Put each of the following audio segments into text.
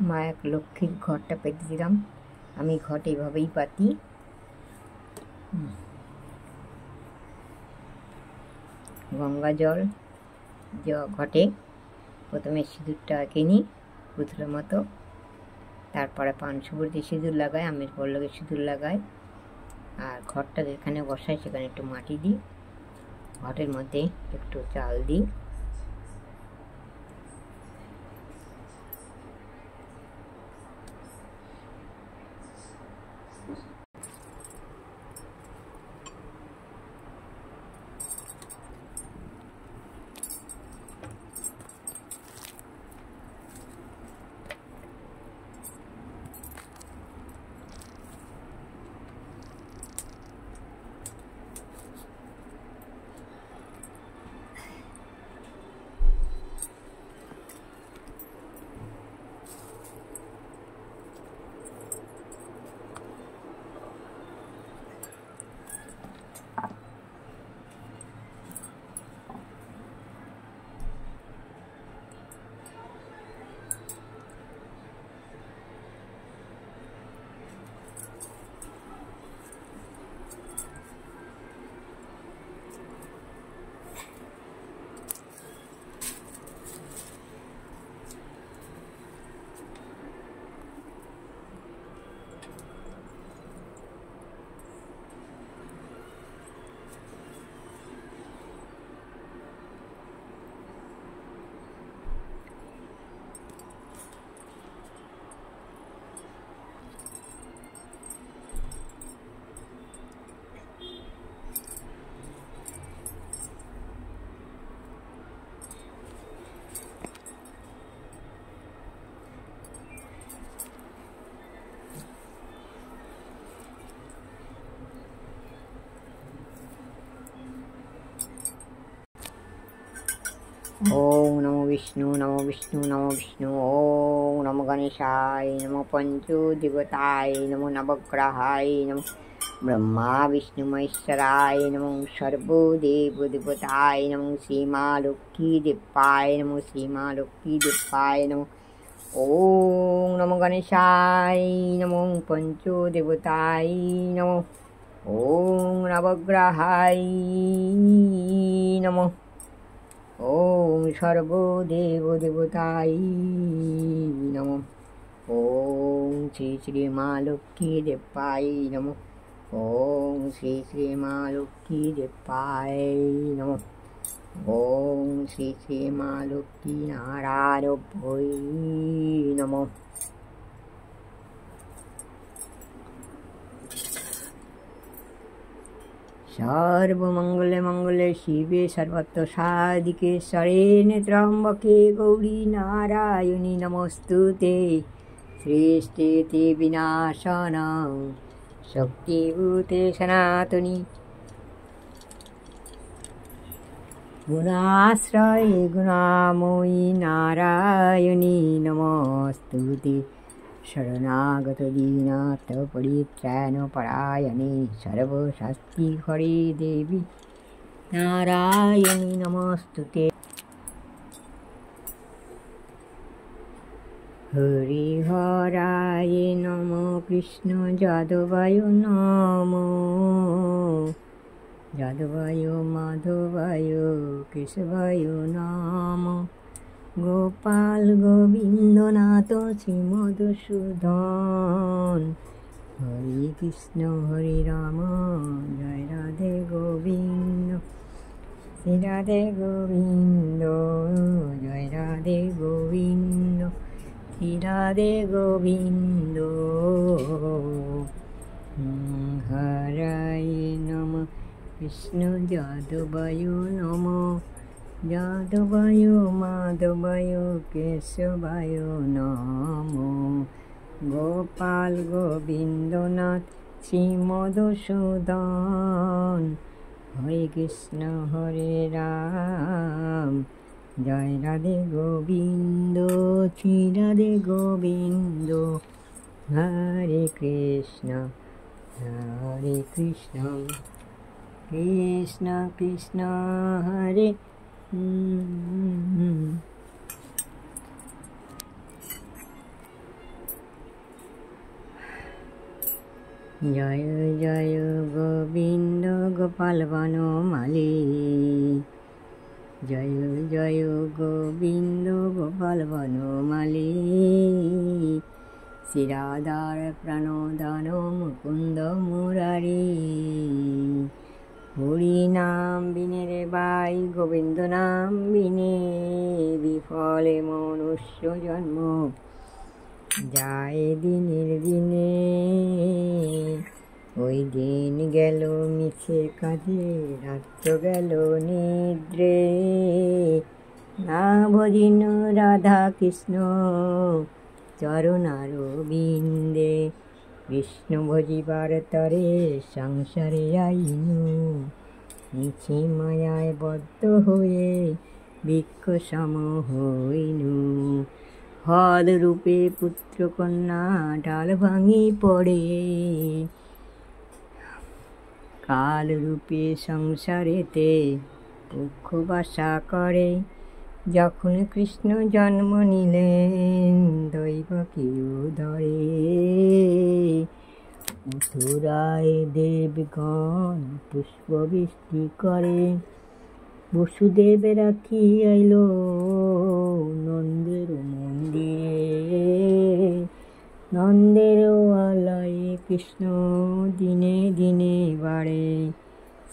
মা এক লক্ষ্মীর ঘরটা পেতে দিলাম। আমি ঘট এইভাবেই পাতি। গঙ্গা জল ঘটে প্রথমে সিঁদুরটা এঁকে নিই পুতুলের মতো, তারপরে পান সুপুরি দিয়ে সিঁদুর লাগাই, আমের পল্লবে সিঁদুর লাগাই, আর ঘরটা যেখানে বসাই সেখানে একটু মাটি দিই, ঘটের মধ্যে একটু চাল দিই, ओम नमो विष्णु नमो विष्णु नमो विष्णु। ओम नमो गणेशाय नमो पंचदेवताय नमो नवग्रहाय नमो ब्रह्मा विष्णु महेश्वराय नमो सर्वदेव देवताय नमो सीमा लक्ष्मी देवाय नमो सीमा लक्ष्मी देवाय नमो। ओम नमो गणेशाय नमो पंचदेवताय नमो। ओम नवग्रहाय नमो। ओम सर्वदेव देवताय नमः। ओम श्री श्री माँ लक्ष्मी देवाय नमः। ओम श्री श्री माँ लक्ष्मी देवाय नमः। ओम श्री श्री माँ लक्ष्मी नारायणाय नमः। सर्वमंगले मंगले शिवे सर्वत्र साधिके शरण्ये त्र्यंबके गौरी नारायणी नमोस्तुते। सृष्टिस्थिति विनाशानां शक्तिभूते सनातनी गुणाश्रये गुणामयी नारायणी नमोस्तुते। शरणागत दीनाथ परित्राणपरायणे सर्वशास्ति हरे देवी नारायणी नमोस्तुते। हरिहराय नमो कृष्ण जादवाय नमो যাদবায় মাধবায় কেশবায় নাম গোপাল গোবিন্দনাথ শ্রী মধুসূদন হরে কৃষ্ণ হরে রাম জয় রাধে গোবিন্দ শ্রী রাধে গোবিন্দ জয় রাধে গোবিন্দ শ্রী রাধে গোবিন্দ হরায় নমঃ কৃষ্ণ যাদবায় নমঃ যাদবায় মাধবায় কেশবায় নমঃ গোপাল গোবিন্দনাথ শ্রী মধুসূদন হরে কৃষ্ণ হরে রাম জয় রাধে গোবিন্দ শ্রী রাধে গোবিন্দ হরে কৃষ্ণ কৃষ্ণ কৃষ্ণ হরে জয় জয় গোবিন্দ গোপাল বনমালী জয় জয় গোবিন্দ গোপাল বনমালী শ্রী রাধার প্রাণদান মুকুন্দ মুরারি হরি নাম বিনে রে ভাই গোবিন্দ নাম বিনে বিফলে মনুষ্য জন্ম যায় দিনের দিনে ওই দিন গেল মিছে কাজে রাত্র গেল নিদ্রে না ভজিন রাধা কৃষ্ণ চরণারবিন্দে বিষ্ণু ভজিবার তরে সংসারে আইনু মিছে মায়ায় বদ্ধ হয়ে বৃক্ষ সম হইনু ফল রূপে পুত্র কন্যা ডাল ভাঙি পড়ে কাল রূপে সংসারেতে দুঃখ বাসা করে যখন কৃষ্ণ জন্ম নিলেন দৈব কেউ ধরে মথুরায় দেবগণ পুষ্প বৃষ্টি করে বসুদেব রাখি আইল নন্দের মন্দিরে নন্দের আলয়ে কৃষ্ণ দিনে দিনে বাড়ে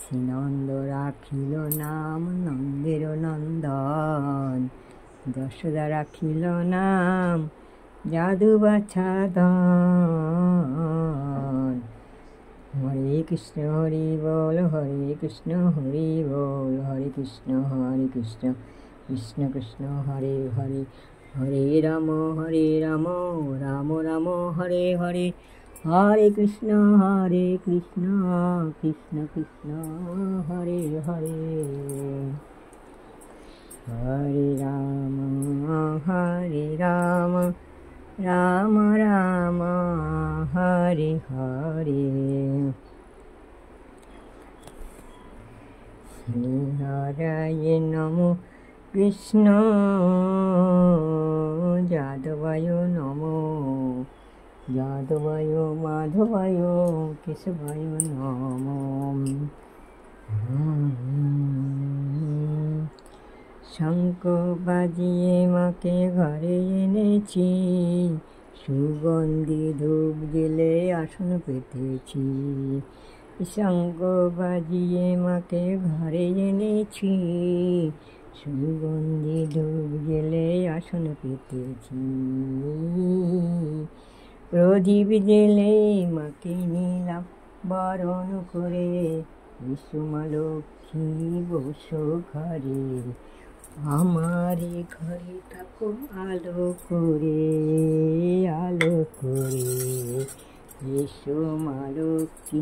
শ্রীনন্দ রাখিল নাম নন্দের নন্দন যশোদা রাখিল নাম যাদু বাছাদন হরে কৃষ্ণ হরি বল হরে কৃষ্ণ হরি বল হরে কৃষ্ণ কৃষ্ণ কৃষ্ণ হরে হরে হরে রাম রাম রাম হরে হরে হরে কৃষ্ণ কৃষ্ণ কৃষ্ণ হরে হরে হরে রাম রাম রাম হরে হরে হরায় নমো কৃষ্ণ যাদবায় নমো যাদবায় মাধবায় কেশবায় নমো শঙ্খ বাজিয়ে মাকে ঘরে এনেছি সুগন্ধি ধূপ জেলে আসন পেতেছি শঙ্খ বাজিয়ে মাকে ঘরে এনেছি সুগন্ধি ধূপ জেলে আসন পেতেছি প্রদীপ জেলে মাকে নিলাম বরণ করে বিশ্বমা লক্ষ্মী বসো ঘরে আমার ঘরে থাকো আলো করে এসো মা লক্ষ্মী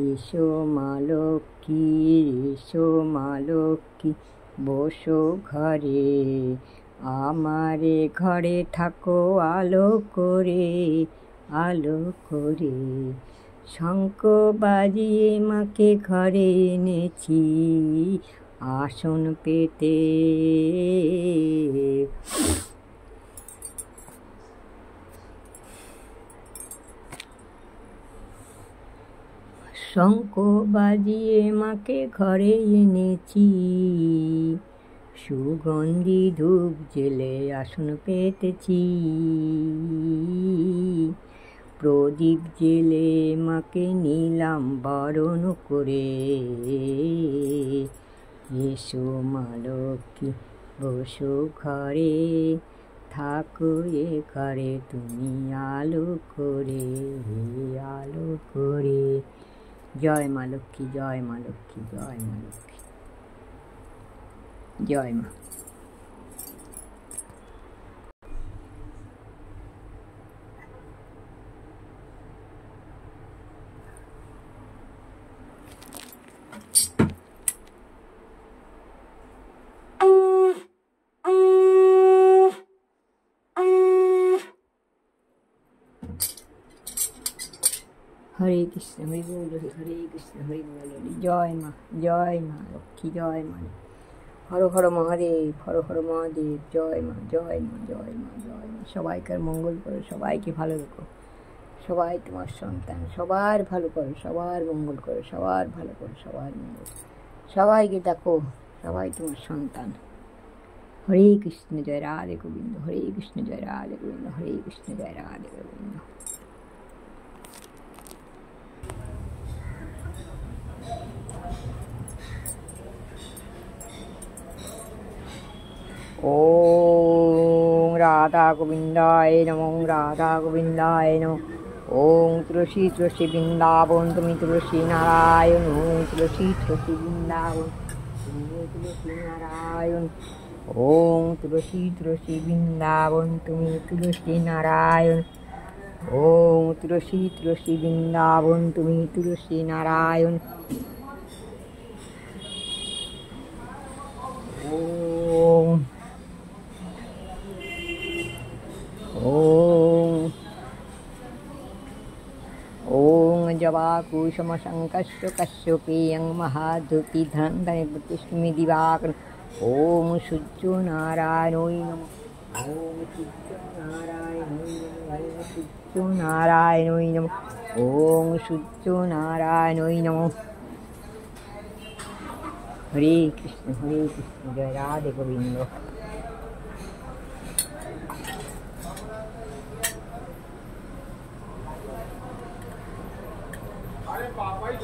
এসো মা লক্ষ্মী বসো ঘরে আমার ঘরে থাকো আলো করে শঙ্খ বাজিয়ে মাকে ঘরে এনেছি আসন পেতে শঙ্খ বাজিয়ে মাকে ঘরে এনেছি, সুগন্ধি ধূপ জেলে আসন পেতেছি, প্রদীপ জেলে মাকে নিলাম বরণ করে। এসো মা লক্ষ্মী বসো ঘরে, থাকো এ ঘরে তুমি আলো করে, আলো করে। জয় মা লক্ষ্মী, জয় মা লক্ষ্মী, জয় মা লক্ষ্মী, জয় মা। হরে কৃষ্ণ হরি বল, হরে কৃষ্ণ হরি বল। জয় মা, জয় মা লক্ষ্মী, জয় মা। হর হর মহাদেব, হর হর মহাদেব। জয় মা, জয় মা, জয় মা, জয় মা। সবাইকার মঙ্গল করো, সবাইকে ভালো রেখো, সবাই তোমার সন্তান, সবার ভালো করো, সবার মঙ্গল করো, সবার ভালো করো, সবার মঙ্গল। সবাইকে দেখো, সবাই তোমার সন্তান। হরে কৃষ্ণ, জয় রাধে গোবিন্দ, হরে কৃষ্ণ, জয় রাধে গোবিন্দ, হরে কৃষ্ণ, জয় রাধে গোবিন্দ। ओम राधा गोविंदाय नमो, राधा गोविंदाय नमो। ओम तुलसी तुलसी वृंदावन तुम्हें तुलसी नारायण, ओम तुलसी तुलसी वृंदावन तुम्हें तुलसी नारायण, ओम तुलसी तुलसी वृंदावन तुम्हें तुलसी नारायण, ओम तुलसी तुलसी वृंदावन तुम्हें तुलसी नारायण। ओम ओम ओम जवाकुसुम शंकस्य कश्यपेयं महाधुति धनधने प्रतिष्ठिमि दिवाकर। ओम सूर्यो नारायणोय नमः, ओम सूर्यो नारायणोय नमः, ओम सूर्यो नारायणोय नमः, ओम सूर्यो नारायणोय नमः। हरे कृष्ण, जय राधे गोविंद। अरे बाबा ही